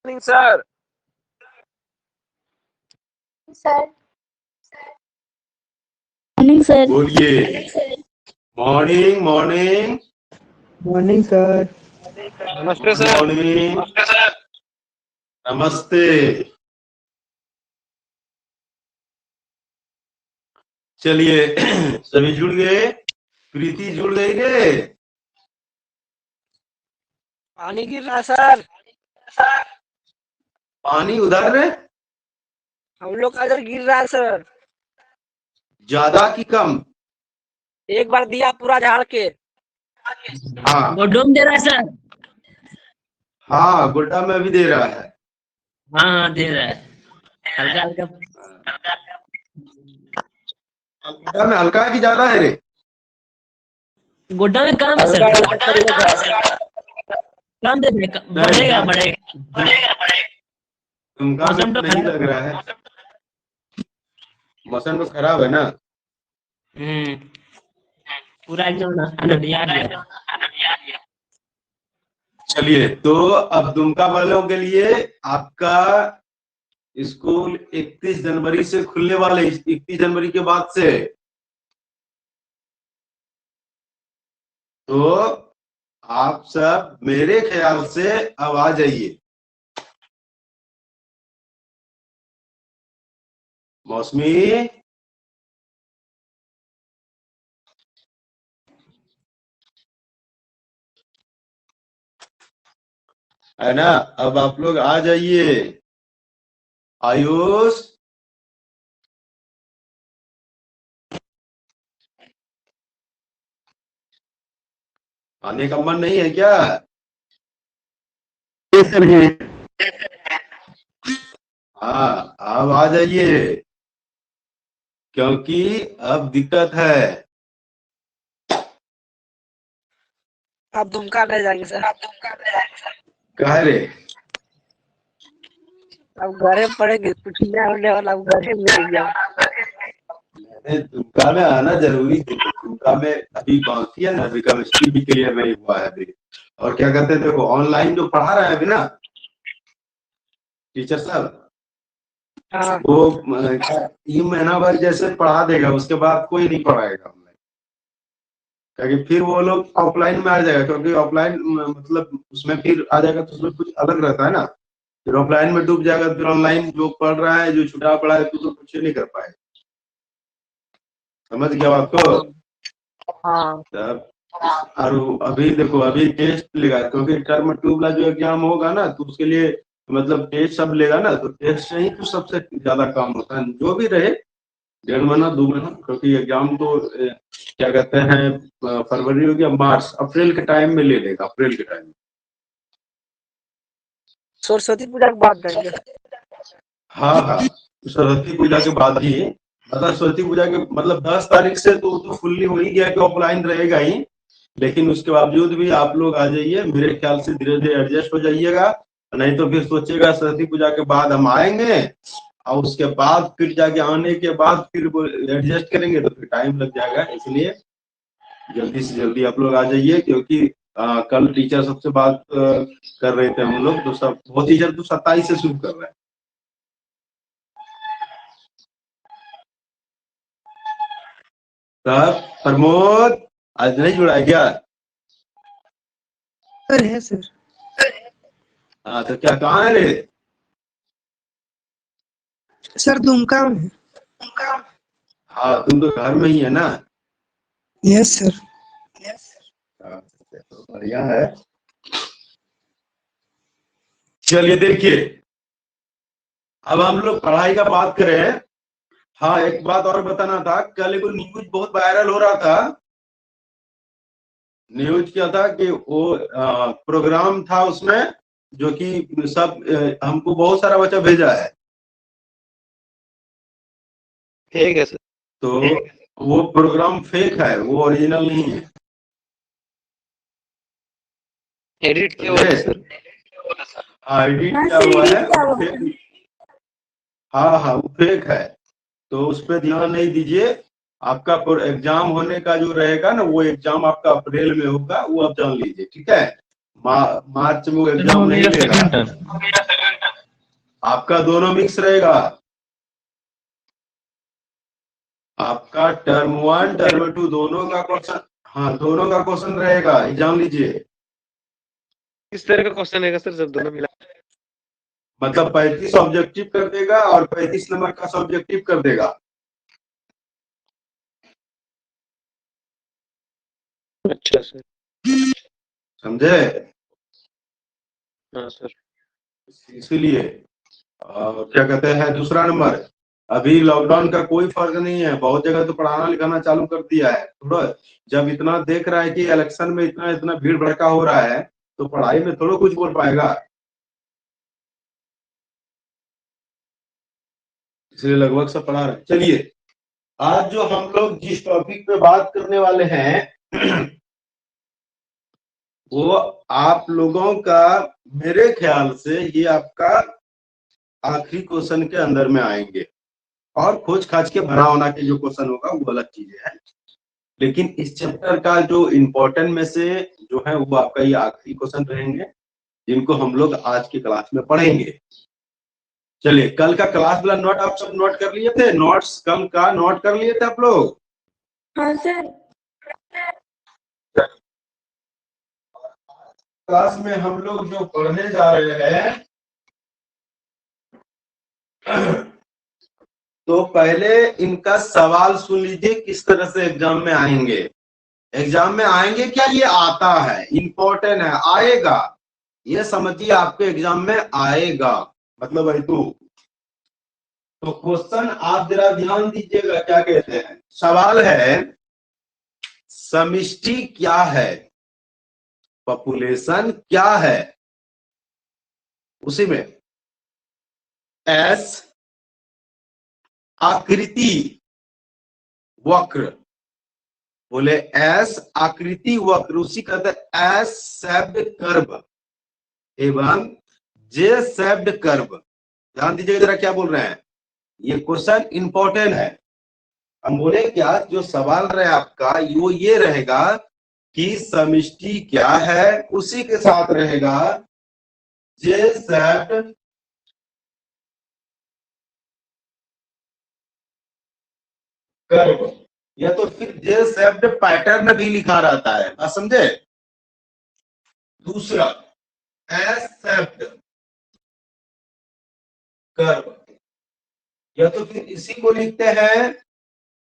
Morning sir. Sir morning sir. बोलिए। Morning morning morning sir. नमस्ते sir. Morning. नमस्ते। चलिए सभी जुड़ गए। प्रीति जुड़ गई रे। पानी गिर रहा है सर। पानी उधर रे। हम लोग का इधर गिर रहा है सर। ज्यादा की कम? एक बार दिया पूरा झाड़ के। हाँ गोडूम दे रहा है सर। हाँ, गोड्डा में भी दे रहा है। हाँ दे रहा है हल्का हल्का। गोड्डा में हल्का है कि ज्यादा है रे? गोड्डा में कम है सर। कम दे देगा, बढ़ेगा बढ़ेगा। तुमका में मौसम तो नहीं खराब लग रहा है। मौसम तो खराब है ना। पूरा एकदम अनडिया गया। चलिए, तो अब दुमका वालों के लिए आपका स्कूल 31 जनवरी से खुलने वाले, 31 जनवरी के बाद से। तो आप सब मेरे ख्याल से अब आ जाइए। मौसमी, है ना? अब आप लोग आ जाइए। आयुष, आने का मन नहीं है क्या? हाँ, अब आ जाइए, क्योंकि अब दिक्कत है। आप दुमका ले जाएंगे सर। कह रे? अब घरे पड़ेंगे, कुछ नहीं होने वाला, अब घरे मिल जाओ। दुमका में आना जरूरी है। दुमका में अभी बाकी है ना, अभी केमिस्ट्री भी क्लियर नहीं हुआ है अभी। और क्या कहते हैं, देखो ऑनलाइन जो पढ़ा रहे हैं अभी ना टीचर साहब, हाँ वो 3 महीना भर जैसे पढ़ा देगा, उसके बाद कोई नहीं पढ़ाएगा ऑनलाइन। क्योंकि फिर वो लोग ऑफलाइन में आ जाएगा, क्योंकि ऑफलाइन मतलब उसमें फिर आ जाएगा तो उसमें कुछ अलग रहता है ना। फिर ऑफलाइन में डूब जाएगा, फिर ऑनलाइन जो पढ़ रहा है, जो छुटा पड़ा है, तो कुछ नहीं कर पाएगा। समझ गया बात को? हाँ और अभी देखो, अभी टेस्ट लेगा, क्योंकि टर्म 2 वाला जो एग्जाम होगा ना, तो उसके लिए मतलब टेस्ट सब लेगा ना, तो टेस्ट से ही तो सबसे ज्यादा काम होता है। जो भी रहे 1.5 महीना 2 महीना, क्योंकि एग्जाम तो क्या कहते हैं फरवरी हो गया, मार्च अप्रैल के टाइम में ले लेगा, अप्रैल के टाइम में। सरस्वती पूजा के बाद देंगे। हाँ हाँ, सरस्वती पूजा के बाद ही। मतलब सरस्वती पूजा के मतलब 10 तारीख से तो फुल्ली हो ही गया कि ऑफलाइन रहेगा ही। लेकिन उसके बावजूद भी आप लोग आ जाइए, मेरे ख्याल से धीरे धीरे एडजस्ट हो जाइएगा। नहीं तो फिर सोचिएगा सरस्वती पूजा के बाद हम आएंगे, और उसके बाद फिर जाके आने के बाद फिर वो एडजस्ट करेंगे, तो फिर टाइम लग जाएगा। इसलिए जल्दी से जल्दी आप लोग आ जाइए, क्योंकि कल टीचर सबसे बात कर रहे थे हम लोग, तो सब वो टीचर तो 27 से शुरू कर रहे हैं। सर प्रमोद आज नहीं जुड़ा है क्या? सर है सर। हाँ, तो क्या कहाँ है रे? सर दुमका में। हाँ, तुम तो घर में ही है ना? Yes sir. तो बढ़िया है। चलिए देखिए, अब हम लोग पढ़ाई का बात करें। हाँ, एक बात और बताना था। कल एक न्यूज बहुत वायरल हो रहा था। न्यूज क्या था कि वो प्रोग्राम था उसमें, जो कि सब हमको बहुत सारा बच्चा भेजा है। ठीक है सर। तो वो प्रोग्राम फेक है, वो ओरिजिनल नहीं है। एडिट किया हुआ है सर। एडिट क्या हुआ है? हाँ हाँ, वो फेक है। तो उस पर ध्यान नहीं दीजिए। आपका एग्जाम होने का जो रहेगा ना, वो एग्जाम आपका अप्रैल में होगा, वो आप जान लीजिए, ठीक है? मार्च में वो एग्जाम नहीं लेगा। आपका दोनों मिक्स रहेगा। आपका टर्म 1 टर्म 2 दोनों का क्वेश्चन, हाँ दोनों का क्वेश्चन रहेगा, एग्जाम लीजिए। किस तरह का क्वेश्चन रहेगा सर जब दोनों मिला? मतलब 35 ऑब्जेक्टिव कर देगा और 35 नंबर का सब्जेक्टिव कर देगा। अच्छा सर। समझे? हाँ सर। इसीलिए क्या कहते हैं, दूसरा नंबर, अभी लॉकडाउन का कोई फर्क नहीं है, बहुत जगह तो पढ़ाना लिखाना चालू कर दिया है। थोड़ा जब इतना देख रहा है कि इलेक्शन में इतना इतना भीड़ भड़का हो रहा है, तो पढ़ाई में थोड़ा कुछ बोल पाएगा, इसलिए लगभग सब पढ़ा रहे हैं। चलिए, आज जो हम लोग जिस टॉपिक पे बात करने वाले हैं वो आप लोगों का, मेरे ख्याल से ये आपका आखिरी क्वेश्चन के अंदर में आएंगे, और खोज खाज के बना होना के जो क्वेश्चन होगा वो अलग चीजें हैं, लेकिन इस चैप्टर का जो इम्पोर्टेंट में से जो है वो आपका ये आखिरी क्वेश्चन रहेंगे, जिनको हम लोग आज की क्लास में पढ़ेंगे। चलिए, कल का क्लास वाला नोट आप सब नोट कर लिए थे? नोट्स कल का नोट कर लिए थे आप लोग? हाँ सर। क्लास में हम लोग जो पढ़ने जा रहे हैं तो पहले इनका सवाल सुन लीजिए, किस तरह से एग्जाम में आएंगे। एग्जाम में आएंगे क्या, ये आता है, इंपॉर्टेंट है, आएगा, ये समझिए आपके एग्जाम में आएगा, मतलब है तो क्वेश्चन आप जरा ध्यान दीजिएगा, क्या कहते हैं। सवाल है, समष्टि क्या है, पॉपुलेशन क्या है, उसी में एस आकृति वक्र, बोले एस आकृति वक्र, उसी कहते हैं एस शेप्ड कर्व एवं जे शेप्ड कर्व। ध्यान दीजिएगा जरा क्या बोल रहे हैं, ये क्वेश्चन इंपॉर्टेंट है। हम बोले क्या, जो सवाल रहे आपका वो ये रहेगा कि समष्टि क्या है, उसी के साथ रहेगा जे शेप्ड कर्व, या तो फिर जे शेप्ड पैटर्न भी लिखा रहता है, आप समझे। दूसरा एस शेप्ड कर्व, या तो फिर इसी को लिखते हैं,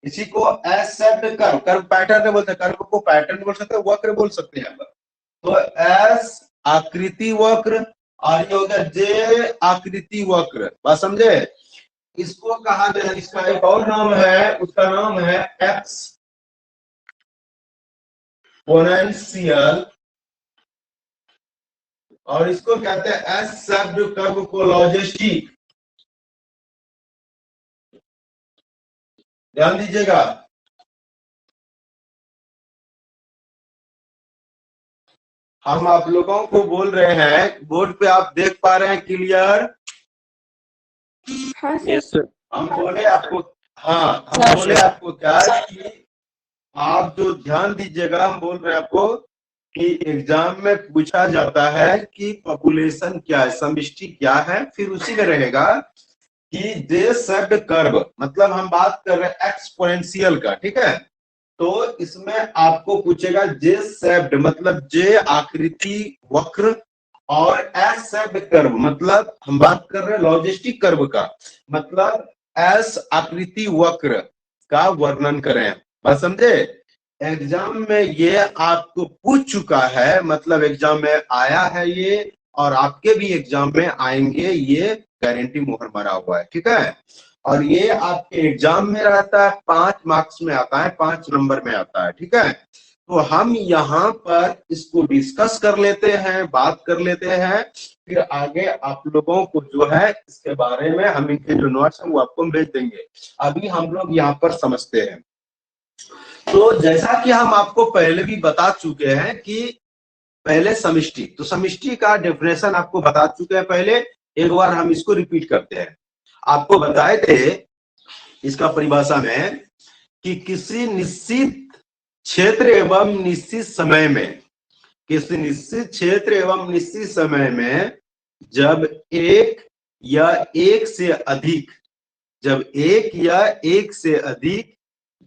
इसी को S shaped curve, curve pattern बोलते हैं, कर्व को पैटर्न बोल सकते हैं, वक्र बोल सकते हैं। तो एस आकृति वक्र और ये हो गया जे आकृति वक्र, बात समझे। इसको कहा गया, इसका एक और नाम है, उसका नाम है एक्सपोनेंशियल, और इसको कहते हैं एस शेप्ड कर्व को लॉजिस्टिक। ध्यान दीजिएगा, हम आप लोगों को बोल रहे हैं, बोर्ड पे आप देख पा रहे हैं क्लियर? हाँ सर। Yes sir. हम बोले आपको, हाँ हम बोले आपको क्या कि आप जो ध्यान दीजिएगा, हम बोल रहे हैं आपको कि एग्जाम में पूछा जाता है कि पॉपुलेशन क्या है, समष्टि क्या है, फिर उसी में रहेगा कि जे शेप्ड कर्व, मतलब हम बात कर रहे हैं एक्सपोनेंशियल का, ठीक है। तो इसमें आपको पूछेगा जे शेप्ड मतलब जे आकृति वक्र, और एस शेप्ड कर्व मतलब हम बात कर रहे हैं लॉजिस्टिक कर्व का, मतलब एस आकृति वक्र का वर्णन करें, बात समझे। एग्जाम में ये आपको पूछ चुका है, मतलब एग्जाम में आया है ये, और आपके भी एग्जाम में आएंगे, ये गारंटी मोहर मारा हुआ है, ठीक है। और ये आपके एग्जाम में रहता है, 5 मार्क्स में आता है, 5 नंबर में आता है, ठीक है। तो हम यहाँ पर इसको डिस्कस कर लेते हैं, बात कर लेते हैं, फिर आगे आप लोगों को जो है इसके बारे में हम इनके जो नोट्स हैं वो आपको भेज देंगे। अभी हम लोग यहाँ पर समझते हैं। तो जैसा कि हम आपको पहले भी बता चुके हैं कि पहले समष्टि, तो समष्टि का डेफिनेशन आपको बता चुके हैं पहले, एक बार हम इसको रिपीट करते हैं। आपको बताए थे इसका परिभाषा में कि किसी निश्चित क्षेत्र एवं निश्चित समय में, किसी निश्चित क्षेत्र एवं निश्चित समय में जब एक या एक से अधिक, जब एक या एक से अधिक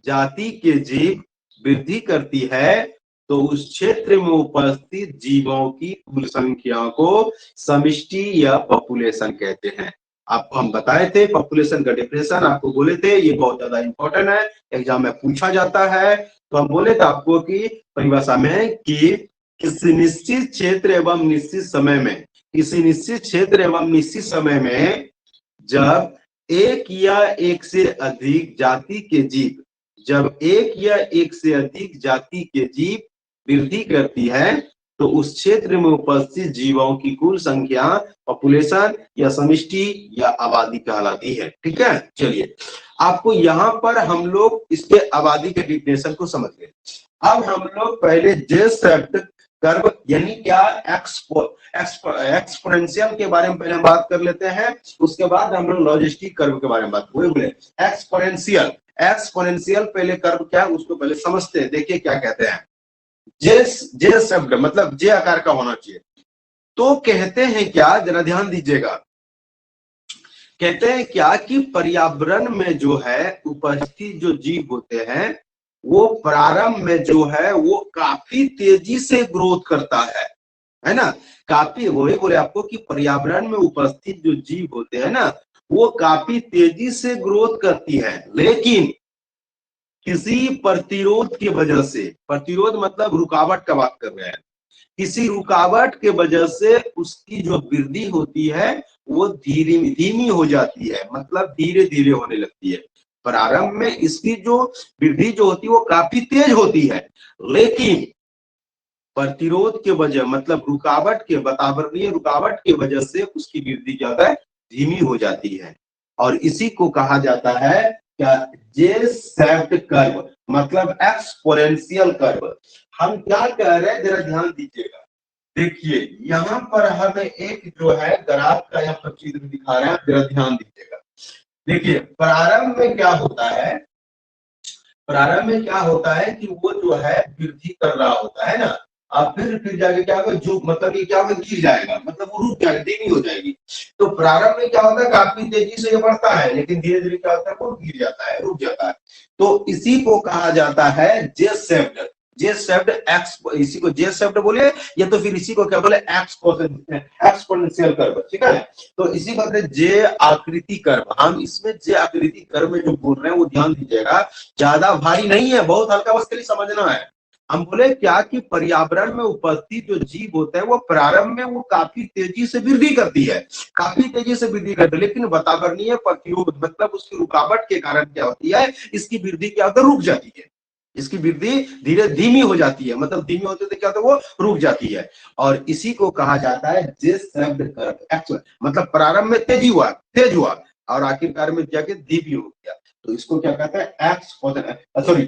जाति के जीव वृद्धि करती है तो उस क्षेत्र में उपस्थित जीवों की कुल संख्या को समष्टि या पॉपुलेशन कहते हैं। आपको हम बताए थे पॉपुलेशन का डेफिनेशन, आपको बोले थे ये बहुत ज्यादा इंपॉर्टेंट है, एग्जाम में पूछा जाता है। तो हम बोले थे आपको कि परिभाषा में कि किसी निश्चित क्षेत्र एवं निश्चित समय में, किसी निश्चित क्षेत्र एवं निश्चित समय में जब एक या एक से अधिक जाति के जीव, जब एक या एक से अधिक जाति के जीव वृद्धि करती है तो उस क्षेत्र में उपस्थित जीवों की कुल संख्या पॉपुलेशन या समष्टि या आबादी कहलाती है। ठीक है, चलिए आपको यहाँ पर हम लोग इसके आबादी के डिफिनेशन को समझ गए। अब हम लोग पहले जे-शेप्ड कर्व यानी क्या एक्सपोनेंशियल के बारे में पहले हम बात कर लेते हैं, उसके बाद हम लोग लॉजिस्टिक कर्व के बारे में बात बोले। एक्सपोनेंशियल, एक्सपोनेंशियल पहले कर्व क्या है उसको पहले समझते हैं। देखिए क्या कहते हैं, जे शब्द मतलब जे आकार का होना चाहिए। तो कहते हैं क्या, जरा ध्यान दीजिएगा, कहते हैं क्या कि पर्यावरण में जो है उपस्थित जो जीव होते हैं वो प्रारंभ में जो है वो काफी तेजी से ग्रोथ करता है ना। काफी, वही बोले आपको कि पर्यावरण में उपस्थित जो जीव होते हैं ना वो काफी तेजी से ग्रोथ करती है, लेकिन किसी प्रतिरोध की वजह से, प्रतिरोध मतलब रुकावट का बात कर रहे हैं, किसी रुकावट के वजह से उसकी जो वृद्धि होती है वो धीमी हो जाती है, मतलब धीरे धीरे होने लगती है। प्रारंभ में इसकी जो वृद्धि जो होती है वो काफी तेज होती है, लेकिन प्रतिरोध के वजह मतलब रुकावट के, वातावरणीय रुकावट की वजह से उसकी वृद्धि ज्यादा धीमी हो जाती है। और इसी को कहा जाता है क्या, जे-शेप्ड कर्व मतलब एक्सपोनेंशियल कर्व। हम क्या कह रहे हैं जरा ध्यान दीजिएगा। देखिए यहाँ पर हमें एक जो है ग्राफ का यहाँ पर चित्र दिखा रहे हैं, जरा ध्यान दीजिएगा। देखिए प्रारंभ में क्या होता है, प्रारंभ में क्या होता है कि वो जो है वृद्धि कर रहा होता है ना, अब फिर जाके क्या होगा, जो मतलब कि क्या होगा, गिर जाएगा, मतलब वो रुक जाएगा, धीमी हो जाएगी। तो प्रारंभ में क्या होता है, काफी तेजी से ये बढ़ता है, लेकिन धीरे धीरे क्या होता है, वो गिर जाता है, रुक जाता है। तो इसी को कहा जाता है जे-शेप्ड, जे-शेप्ड एक्स, इसी को जे-शेप्ड बोले या तो फिर इसी को क्या बोले, एक्सपोनेंशियल कर्व। ठीक है, तो इसी को कहते हैं जे आकृति कर्व। हम इसमें जे आकृति कर्व में जो बोल रहे हैं वो ध्यान दीजिएगा, ज्यादा भारी नहीं है, बहुत हल्का, बस खाली समझना है। हम बोले क्या कि पर्यावरण में उपस्थित जो जीव होते हैं वो प्रारंभ में वो काफी तेजी से वृद्धि करती है, काफी तेजी से वृद्धि करती है, लेकिन वातावरणीय प्रतिरोध मतलब उसकी रुकावट के कारण क्या होती है, इसकी वृद्धि क्या होता है, रुक जाती है, इसकी वृद्धि धीरे धीमी हो जाती है, मतलब धीमी होते तो क्या होता है, वो रुक जाती है। और इसी को कहा जाता है जे-शेप्ड कर्व, मतलब प्रारंभ में तेज हुआ और आखिरकार में जाके धीमी हो गया, तो इसको क्या कहते हैं,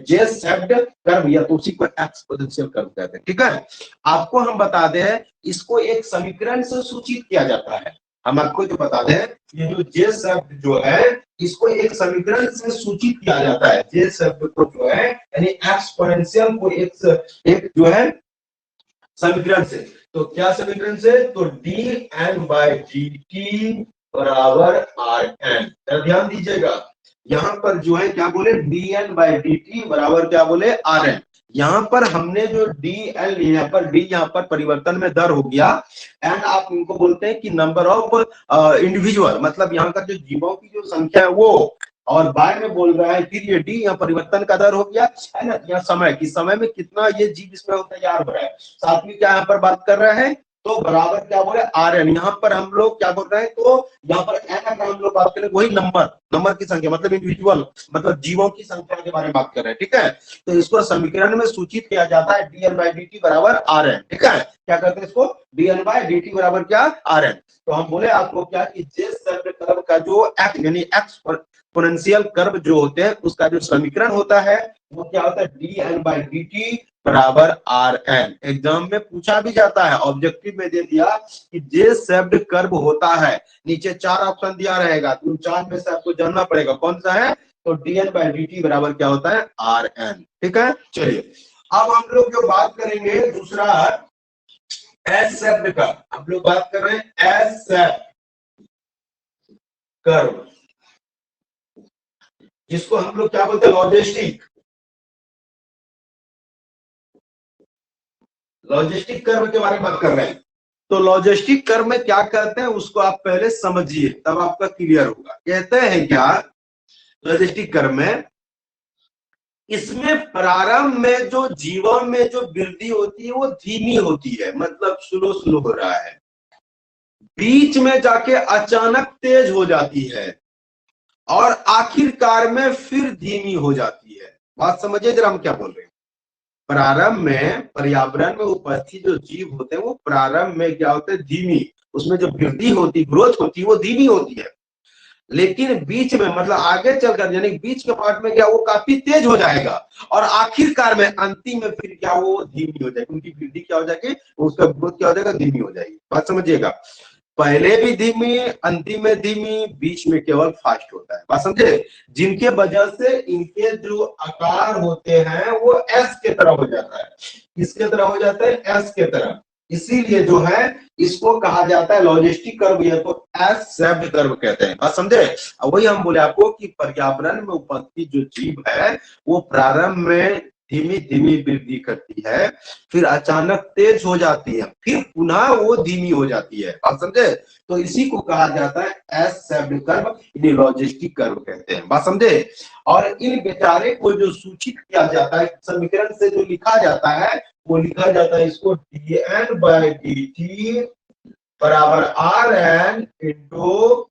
जे-शेप्ड कर्व या तो उसी को एक्सपोनेंशियल कर्व कहते हैं। ठीक है, आपको हम बता दें इसको एक समीकरण से सूचित किया जाता है। हम आपको जो बता दें ये जो जे-शेप्ड जो है इसको एक समीकरण से सूचित किया जाता है। जे-शेप्ड को जो है यानी एक्सपोनेंशियल को एक जो है समीकरण से, तो क्या समीकरण से, तो dn/dt बराबर rn। ध्यान दीजिएगा यहाँ पर जो है क्या बोले, dn/dt बराबर क्या बोले, rn। यहाँ पर हमने जो dl यहाँ पर d यहाँ पर परिवर्तन में दर हो गया, एंड आप इनको बोलते हैं कि नंबर ऑफ इंडिविजुअल, मतलब यहाँ का जो जीवों की जो संख्या है वो, और बाद में बोल रहा है फिर ये डी यहाँ परिवर्तन का दर हो गया है ना, यहाँ समय की, समय में कितना ये जीव इसमें तैयार हो रहा है, साथ में क्या यहाँ पर बात कर रहे हैं, तो बराबर क्या बोले rn। यहाँ पर हम लोग क्या बोल रहे हैं, तो यहाँ पर n अगर हम लोग बात करें वही नंबर की संख्या मतलब इंडिविजुअल मतलब जीवों की संख्या के बारे में बात कर रहे हैं। ठीक है, तो इसको समीकरण में सूचित किया जाता है dn/dt बराबर rn। ठीक है, क्या करते हैं इसको, dn/dt बराबर क्या, rn। तो हम बोले आपको क्या कि जे-शेप्ड कर्व का जो यानी एक्सपोनेंशियल कर्व जो होते हैं उसका जो समीकरण होता है वो क्या होता है, dn/dt बराबर rn। एग्जाम में पूछा भी जाता है, ऑब्जेक्टिव में दे दिया कि जे-शेप्ड कर्व होता है, नीचे 4 ऑप्शन दिया रहेगा, तो 4 में से आपको जानना पड़ेगा कौन सा है, तो dn/dt बराबर क्या होता है, rn। ठीक है, चलिए अब हम लोग जो बात करेंगे दूसरा एस-शेप्ड का, हम लोग बात कर रहे हैं एस-शेप्ड। कर्व, जिसको हम लोग क्या बोलते हैं, लॉजिस्टिक कर्व के बारे में बात कर रहे हैं। तो लॉजिस्टिक कर्व में क्या कहते हैं उसको आप पहले समझिए, तब आपका क्लियर होगा। कहते हैं क्या लॉजिस्टिक कर्व में, इसमें प्रारंभ में जो जीवन में जो वृद्धि होती है वो धीमी होती है, मतलब स्लो स्लो हो रहा है, बीच में जाके अचानक तेज हो जाती है और आखिरकार में फिर धीमी हो जाती है। बात समझिए जरा हम क्या बोल रहे हैं। प्रारंभ में पर्यावरण में उपस्थित जो जीव होते हैं वो प्रारंभ में क्या होते हैं, धीमी, उसमें जो वृद्धि होती, ग्रोथ होती है वो धीमी होती है, लेकिन बीच में मतलब आगे चलकर यानी बीच के पार्ट में क्या वो काफी तेज हो जाएगा और आखिरकार में अंतिम में फिर क्या वो धीमी हो जाएगी, उनकी वृद्धि क्या हो जाएगी, उसका ग्रोथ क्या हो जाएगा, धीमी हो जाएगी। बात समझिएगा, पहले भी धीमी, अंतिम में धीमी, बीच में केवल फास्ट होता है। बात समझे, जिनके वजह से इनके जो आकार होते हैं वो एस के तरह हो जाता है। किसके तरह हो जाता है, एस के तरह। इसीलिए जो है इसको कहा जाता है लॉजिस्टिक कर्व, या तो एस शेप्ड कर्व कहते हैं। बात समझे, वही हम बोले आपको कि पर्यावरण में उपस्थित जो जीव है वो प्रारंभ में धीमी धीमी वृद्धि करती है, फिर अचानक तेज हो जाती है, फिर पुनः वो धीमी हो जाती है। आप समझे, तो इसी को कहा जाता है एस शेप्ड कर्व, इन्हें लॉजिस्टिक कर्व कहते हैं। बात समझे, और इन बेचारे को जो सूचित किया जाता है समीकरण से, जो लिखा जाता है वो लिखा जाता है इसको dn बाय dt बराबर rn into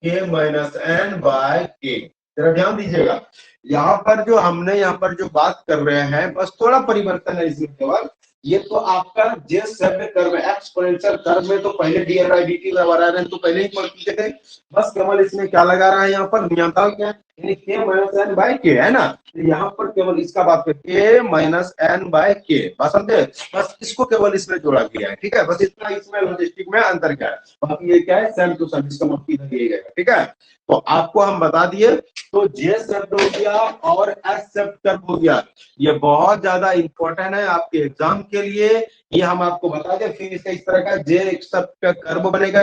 k minus n by k। जरा ध्यान दीजिएगा, यहाँ पर जो हमने यहाँ पर जो बात कर रहे हैं बस थोड़ा परिवर्तन है इसमें केवल। ये तो आपका जे शेप्ड कर्व, एक्सपोनेंशियल कर्व में तो पहले dn बाय dt बराबर rn तो पहले ही पढ़ चुके थे, बस केवल इसमें क्या लगा रहा है, यहाँ पर नियंत्रण क्या है, k minus n by k है ना, यहाँ पर केवल इसका बात करके k minus n by k। बात समझे, बस इसको केवल इसमें जोड़ा गया है, ठीक है, बस इतना इसमें लॉजिस्टिक में अंतर क्या है, बाकी ये क्या है सेम टू सेम, इसका मतलब इधर दिया गया, ठीक है। तो आपको हम बता दिए, तो जे शेप्ड हो गया और एस शेप्ड कर्व हो गया, ये बहुत ज्यादा इंपॉर्टेंट है आपके एग्जाम के लिए, ये हम आपको बता दें। फिर इसका इस तरह का जे शेप्ड का कर्व बनेगा,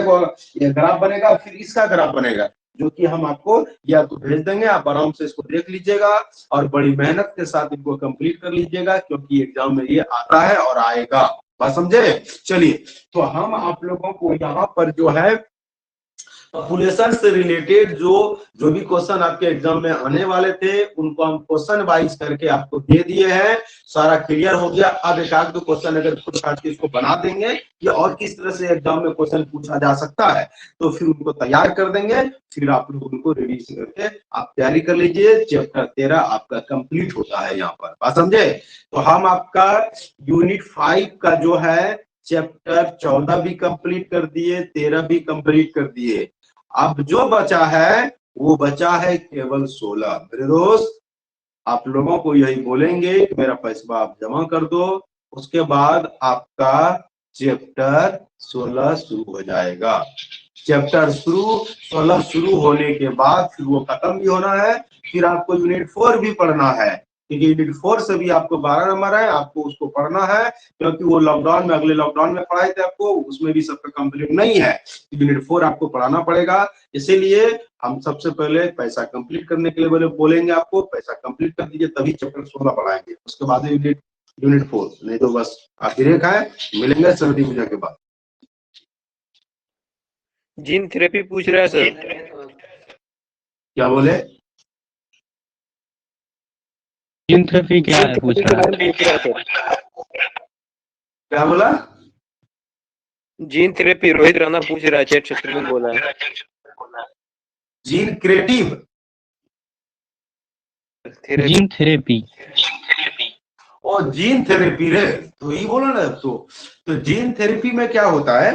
ये ग्राफ बनेगा, फिर इसका ग्राफ बनेगा, जो कि हम आपको या तो भेज देंगे, आप आराम से इसको देख लीजिएगा और बड़ी मेहनत के साथ इनको कंप्लीट कर लीजिएगा, क्योंकि एग्जाम में ये आता है और आएगा। बात समझे, चलिए तो हम आप लोगों को यहाँ पर जो है पॉपुलेशन से रिलेटेड जो भी क्वेश्चन आपके एग्जाम में आने वाले थे उनको हम क्वेश्चन वाइज करके आपको दे दिए हैं, सारा क्लियर हो गया। अब एक आध दो क्वेश्चन अगर खुद काट के इसको बना देंगे कि और किस तरह से एग्जाम में क्वेश्चन पूछा जा सकता है, तो फिर उनको तैयार कर देंगे, फिर आप लोग उनको रिवीजन करके आप तैयारी कर लीजिए। चैप्टर 13 आपका कंप्लीट होता है यहाँ पर। बात समझे, तो हम आपका यूनिट 5 का जो है चैप्टर 14 भी कंप्लीट कर दिए, 13 भी कंप्लीट कर दिए। अब जो बचा है वो बचा है केवल 16। मेरे दोस्त आप लोगों को यही बोलेंगे कि मेरा पैसा आप जमा कर दो, उसके बाद आपका चैप्टर 16 शुरू हो जाएगा। चैप्टर 16 शुरू होने के बाद फिर वो खत्म भी होना है, फिर आपको यूनिट 4 भी पढ़ना है, क्योंकि यूनिट 4 से भी आपको 12 नंबर है, आपको उसको पढ़ना है, क्योंकि वो लॉकडाउन में, अगले लॉकडाउन में पढ़ाए थे आपको, उसमें भी सबका कंप्लीट नहीं है, यूनिट 4 आपको पढ़ाना पड़ेगा। इसीलिए हम सबसे पहले पैसा कंप्लीट करने के लिए बोलेंगे आपको, पैसा कंप्लीट कर दीजिए तभी चैप्टर 16 पढ़ाएंगे, उसके बाद यूनिट 4, नहीं तो बस आप ब्रेक है, मिलेंगे सरस्वती पूजा के बाद। जीन थेरेपी पूछ रहा है सर। क्या बोले, जीन थेरेपी क्या है पूछ रहा है, क्या बोला, जीन थेरेपी रोहित राणा पूछ रहा है, चैट क्षेत्र में बोला है। जीन क्रिएटिव जीन थेरेपी, और जीन थेरेपी रे, तो ये बोलो ना। तो जीन थेरेपी में क्या होता है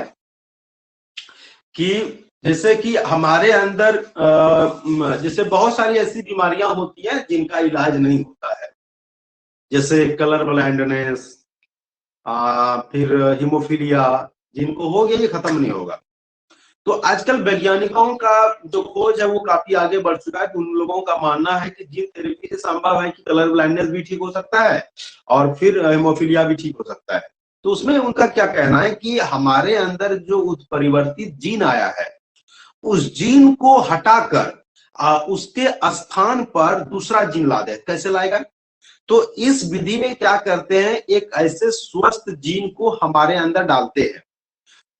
कि जैसे कि हमारे अंदर जैसे बहुत सारी ऐसी बीमारियां होती हैं जिनका इलाज नहीं होता है, जैसे कलर ब्लाइंडनेस, फिर हीमोफीलिया, जिनको हो गया ये खत्म नहीं होगा। तो आजकल वैज्ञानिकों का जो खोज है वो काफी आगे बढ़ चुका है, तो उन लोगों का मानना है कि जीन थेरेपी से संभव है कि कलर ब्लाइंडनेस भी ठीक हो सकता है और फिर हीमोफीलिया भी ठीक हो सकता है। तो उसमें उनका क्या कहना है कि हमारे अंदर जो उत्परिवर्तित जीन आया है उस जीन को हटाकर उसके स्थान पर दूसरा जीन ला दे। कैसे लाएगा? तो इस विधि में क्या करते हैं, एक ऐसे स्वस्थ जीन को हमारे अंदर डालते हैं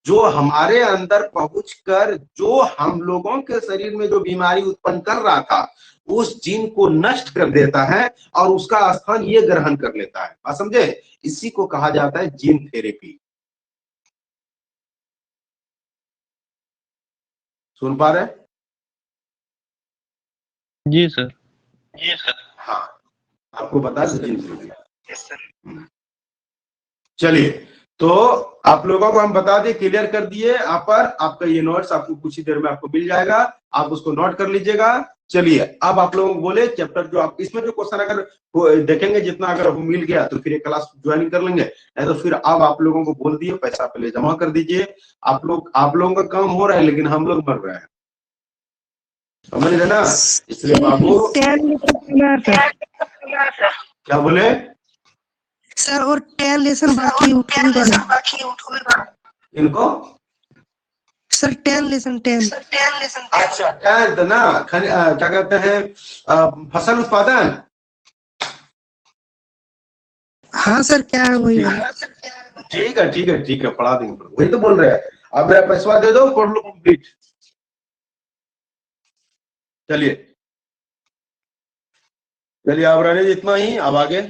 जो हमारे अंदर पहुंचकर जो हम लोगों के शरीर में जो बीमारी उत्पन्न कर रहा था उस जीन को नष्ट कर देता है और उसका स्थान ये ग्रहण कर लेता है। आप समझे? इसी को कहा जाता है जीन थेरेपी। सुन पा रहे? जी सर। हाँ, आपको बता दें जीन थेरेपी। चलिए, तो आप लोगों को हम बता दें, क्लियर कर दिए। आप पर आपका ये नोट्स आपको कुछ ही देर में आपको मिल जाएगा, आप उसको नोट कर लीजिएगा। चलिए, अब आप लोगों को बोले चैप्टर जो आप इसमें जो क्वेश्चन अगर देखेंगे जितना अगर वो मिल गया तो फिर एक क्लास ज्वाइन कर लेंगे, नहीं तो फिर अब आप लोगों को बोल दिए पैसा पहले जमा कर दीजिए। आप लोगों का काम हो रहा है लेकिन हम लोग मर रहे हैं, समझ रहे ना? इसलिए बाबू क्या बोले सर, और 10 लेसन बाकी इनको? Sir 10 lesson 10। अच्छा, 10 ना, क्या कहते हैं फसल उत्पादन। हाँ सर, क्या है वही? ठीक है ठीक है ठीक है, पढ़ा देंगे, वही तो बोल रहे हैं। अब मेरा पैसा दे दो, पढ़ लो कंप्लीट। चलिए चलिए, अब रहने इतना ही, अब आगे